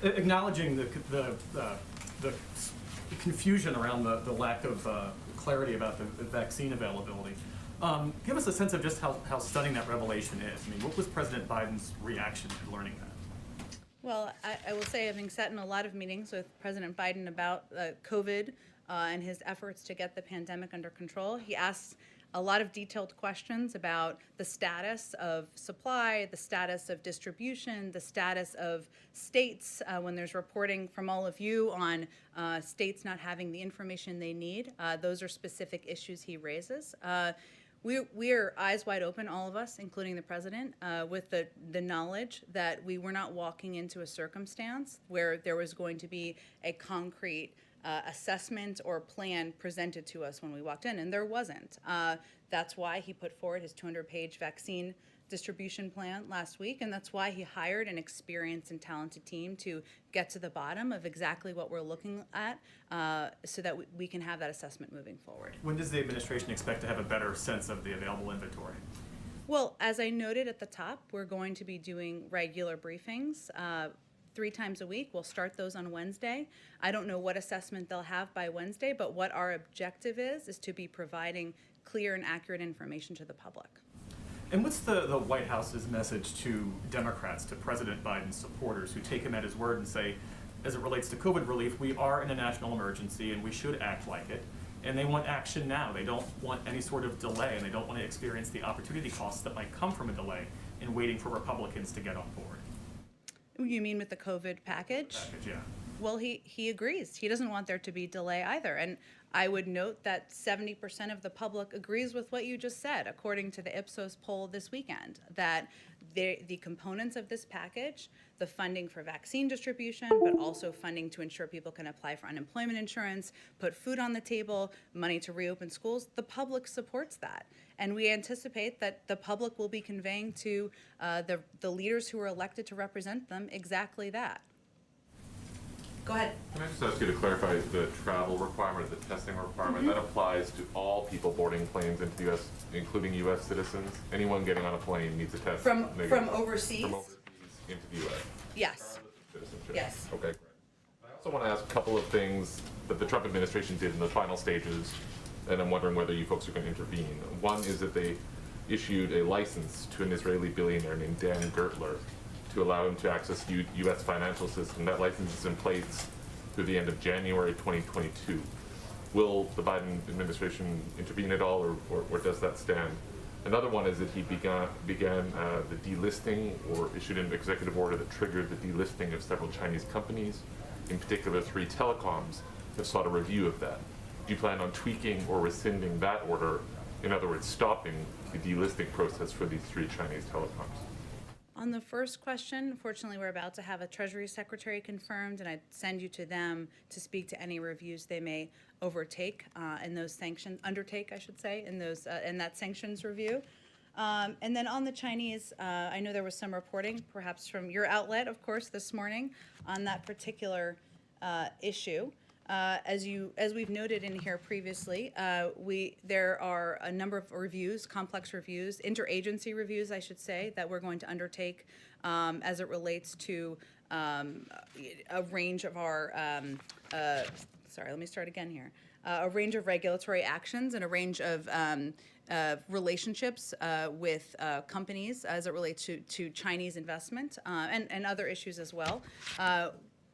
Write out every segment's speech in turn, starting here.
Acknowledging the confusion around the lack of clarity about the vaccine availability, give us a sense of just how stunning that revelation is. I mean, what was President Biden's reaction to learning that? Well, I will say, having sat in a lot of meetings with President Biden about COVID and his efforts to get the pandemic under control, he asked a lot of detailed questions about the status of supply, the status of distribution, the status of states when there's reporting from all of you on states not having the information they need. Those are specific issues he raises. We are eyes wide open, all of us, including the president, with the knowledge that we were not walking into a circumstance where there was going to be a concrete assessment or plan presented to us when we walked in, and there wasn't. That's why he put forward his 200-page vaccine distribution plan last week, and that's why he hired an experienced and talented team to get to the bottom of exactly what we're looking at so that we can have that assessment moving forward. When does the administration expect to have a better sense of the available inventory? Well, as I noted at the top, we're going to be doing regular briefings 3 times a week. We'll start those on Wednesday. I don't know what assessment they'll have by Wednesday, but what our objective is to be providing clear and accurate information to the public. And what's the White House's message to Democrats, to President Biden's supporters who take him at his word and say, as it relates to COVID relief, we are in a national emergency and we should act like it, and they want action now. They don't want any sort of delay, and they don't want to experience the opportunity costs that might come from a delay in waiting for Republicans to get on board. You mean with the COVID package? Yeah. Well, he agrees. He doesn't want there to be delay either. And I would note that 70% of the public agrees with what you just said, according to the Ipsos poll this weekend, that the components of this package, the funding for vaccine distribution, but also funding to ensure people can apply for unemployment insurance, put food on the table, money to reopen schools, the public supports that. And we anticipate that the public will be conveying to the leaders who are elected to represent them exactly that. Go ahead. Can I just ask you to clarify the travel requirement, the testing requirement? That applies to all people boarding planes into the U.S., including U.S. citizens? Anyone getting on a plane needs a test From negative. From overseas? From overseas into the U.S.? Yes. Citizenship? Yes. Okay, great. I also want to ask a couple of things that the Trump administration did in the final stages, and I'm wondering whether you folks are going to intervene. One is that they issued a license to an Israeli billionaire named Dan Gertler to allow him to access U.S. financial system. That license is in place through the end of January 2022. Will the Biden administration intervene at all, or does that stand? Another one is that he began the delisting, or issued an executive order that triggered the delisting of several Chinese companies. In particular, 3 telecoms have sought a review of that. Do you plan on tweaking or rescinding that order? In other words, stopping the delisting process for these 3 Chinese telecoms? On the first question, fortunately, we're about to have a Treasury Secretary confirmed, and I'd send you to them to speak to any reviews they may undertake in those sanctions, in that sanctions review. And then on the Chinese, I know there was some reporting, perhaps from your outlet, of course, this morning on that particular issue. As we've noted in here previously, there are a number of reviews, complex reviews, interagency reviews, I should say, that we're going to undertake as it relates to a range of our, a range of regulatory actions and a range of relationships with companies as it relates to Chinese investment and other issues as well.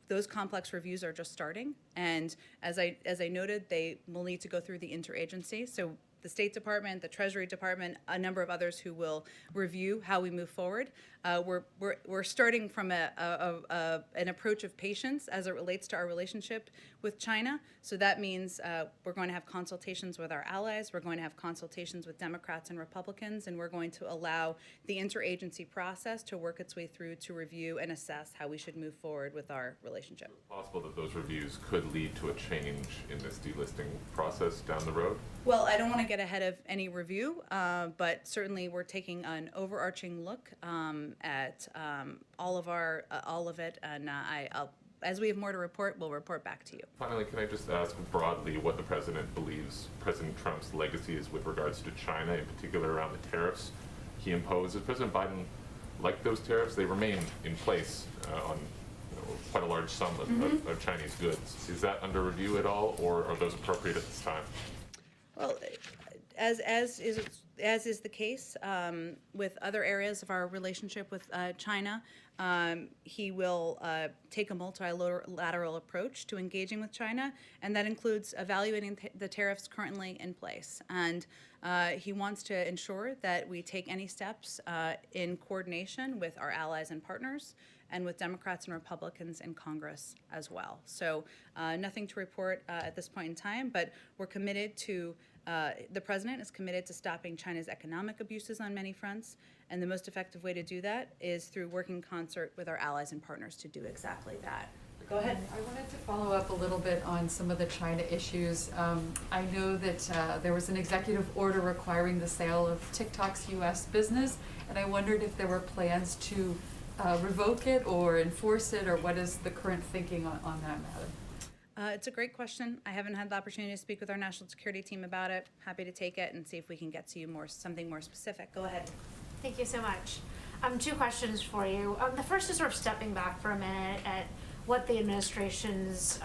Those complex reviews are just starting, and as I noted, they will need to go through the interagency. So the State Department, the Treasury Department, a number of others who will review how we move forward. We're starting from an approach of patience as it relates to our relationship with China. So that means we're going to have consultations with our allies, we're going to have consultations with Democrats and Republicans, and we're going to allow the interagency process to work its way through to review and assess how we should move forward with our relationship. Is it possible that those reviews could lead to a change in this delisting process down the road? Well, I don't want to get ahead of any review, but certainly we're taking an overarching look at all of it, and as we have more to report, we'll report back to you. Finally, can I just ask broadly what the president believes President Trump's legacy is with regards to China, in particular around the tariffs he imposed? Does President Biden like those tariffs? They remain in place on quite a large sum of Chinese goods. Is that under review at all, or are those appropriate at this time? Well, as is the case with other areas of our relationship with China, he will take a multilateral approach to engaging with China, and that includes evaluating the tariffs currently in place. And he wants to ensure that we take any steps in coordination with our allies and partners, and with Democrats and Republicans in Congress as well. So nothing to report at this point in time, but we're committed to, the president is committed to stopping China's economic abuses on many fronts, and the most effective way to do that is through working in concert with our allies and partners to do exactly that. Go ahead. I wanted to follow up a little bit on some of the China issues. I know that there was an executive order requiring the sale of TikTok's U.S. business, and I wondered if there were plans to revoke it or enforce it, or what is the current thinking on that matter? It's a great question. I haven't had the opportunity to speak with our national security team about it. Happy to take it and see if we can get to you something more specific. Go ahead. Thank you so much. Two questions for you. The first is sort of stepping back for a minute at what the administration's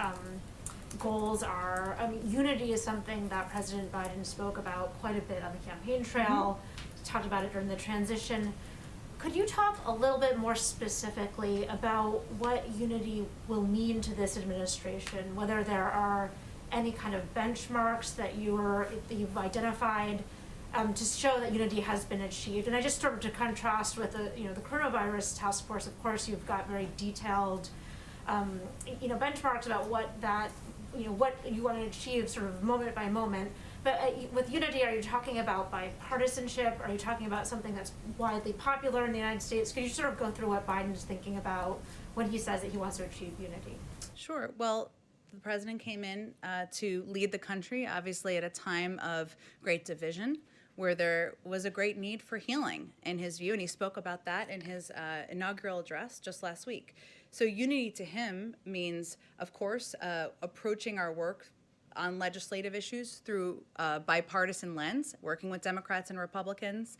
goals are. I mean, unity is something that President Biden spoke about quite a bit on the campaign trail, talked about it during the transition. Could you talk a little bit more specifically about what unity will mean to this administration, whether there are any kind of benchmarks that you've identified to show that unity has been achieved? And I just sort of to contrast with the coronavirus task force, of course, you've got very detailed benchmarks about what you want to achieve sort of moment by moment. But with unity, are you talking about bipartisanship? Are you talking about something that's widely popular in the United States? Could you sort of go through what Biden is thinking about when he says that he wants to achieve unity? Sure. Well, the president came in to lead the country, obviously at a time of great division, where there was a great need for healing, in his view, and he spoke about that in his inaugural address just last week. So unity to him means, of course, approaching our work on legislative issues through a bipartisan lens, working with Democrats and Republicans,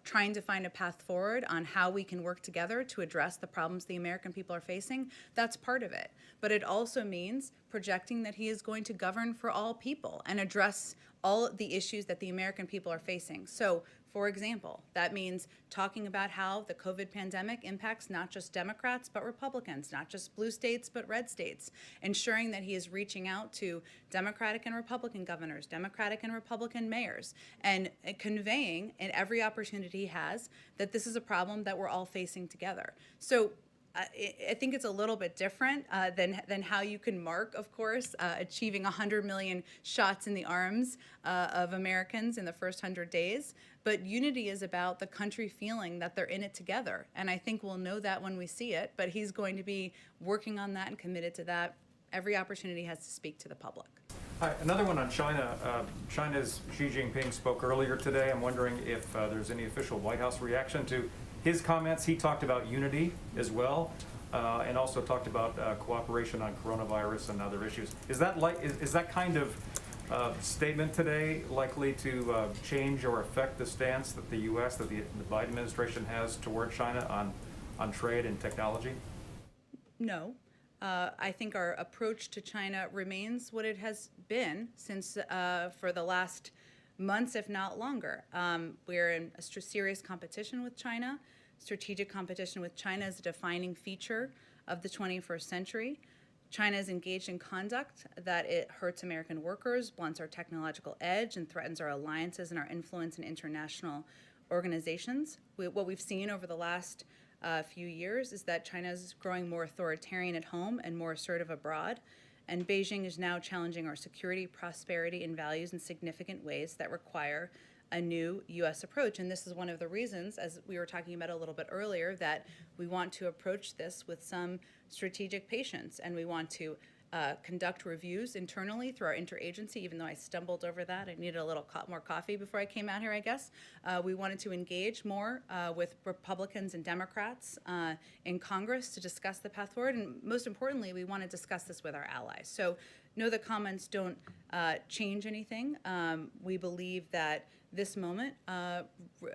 trying to find a path forward on how we can work together to address the problems the American people are facing. That's part of it. But it also means projecting that he is going to govern for all people and address all the issues that the American people are facing. So, for example, that means talking about how the COVID pandemic impacts not just Democrats but Republicans, not just blue states but red states, ensuring that he is reaching out to Democratic and Republican governors, Democratic and Republican mayors, and conveying in every opportunity he has that this is a problem that we're all facing together. So I think it's a little bit different than how you can mark, of course, achieving 100 million shots in the arms of Americans in the first 100 days. But unity is about the country feeling that they're in it together. And I think we'll know that when we see it. But he's going to be working on that and committed to that. Every opportunity he has to speak to the public. Hi, another one on China. China's Xi Jinping spoke earlier today. I'm wondering if there's any official White House reaction to his comments. He talked about unity as well, and also talked about cooperation on coronavirus and other issues. Is that kind of statement today likely to change or affect the stance that the U.S., that the Biden administration has toward China on trade and technology? No. I think our approach to China remains what it has been since for the last months, if not longer. We're in a serious competition with China. Strategic competition with China is a defining feature of the 21st century. China is engaged in conduct that it hurts American workers, blunts our technological edge, and threatens our alliances and our influence in international organizations. What we've seen over the last few years is that China is growing more authoritarian at home and more assertive abroad. And Beijing is now challenging our security, prosperity, and values in significant ways that require a new U.S. approach. And this is one of the reasons, as we were talking about a little bit earlier, that we want to approach this with some strategic patience, and we want to conduct reviews internally through our interagency, even though I stumbled over that. I needed a little more coffee before I came out here, I guess. We wanted to engage more with Republicans and Democrats in Congress to discuss the path forward. And most importantly, we want to discuss this with our allies. So no, the comments don't change anything. We believe that this moment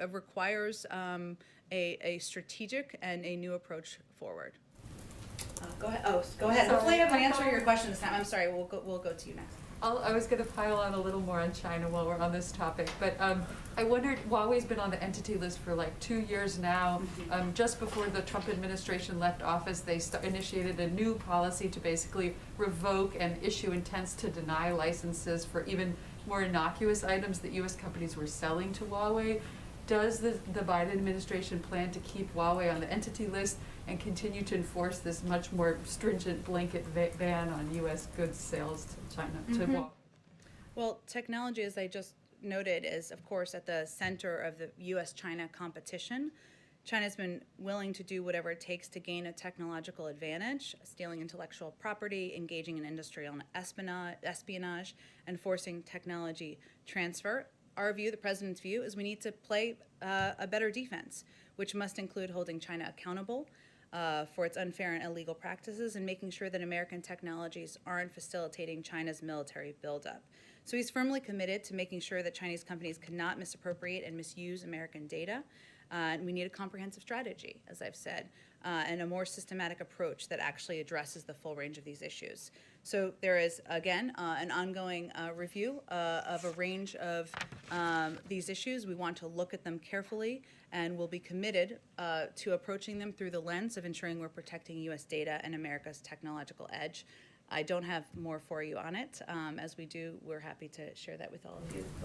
requires a strategic and a new approach forward. Go ahead. Oh, go ahead. Sorry. Hopefully, I haven't answered your question this time. I'm sorry. We'll go to you next. I was going to pile on a little more on China while we're on this topic, but I wondered, Huawei's been on the entity list for like 2 years now. Just before the Trump administration left office, they initiated a new policy to basically revoke and issue intents to deny licenses for even more innocuous items that U.S. companies were selling to Huawei. Does the Biden administration plan to keep Huawei on the entity list and continue to enforce this much more stringent blanket ban on U.S. goods sales to China, to Huawei? Well, technology, as I just noted, is of course at the center of the U.S.-China competition. China's been willing to do whatever it takes to gain a technological advantage, stealing intellectual property, engaging in industrial espionage, and forcing technology transfer. Our view, the president's view, is we need to play a better defense, which must include holding China accountable for its unfair and illegal practices and making sure that American technologies aren't facilitating China's military buildup. So he's firmly committed to making sure that Chinese companies cannot misappropriate and misuse American data. And we need a comprehensive strategy, as I've said, and a more systematic approach that actually addresses the full range of these issues. So there is, again, an ongoing review of a range of these issues. We want to look at them carefully, and we'll be committed to approaching them through the lens of ensuring we're protecting U.S. data and America's technological edge. I don't have more for you on it. As we do, we're happy to share that with all of you.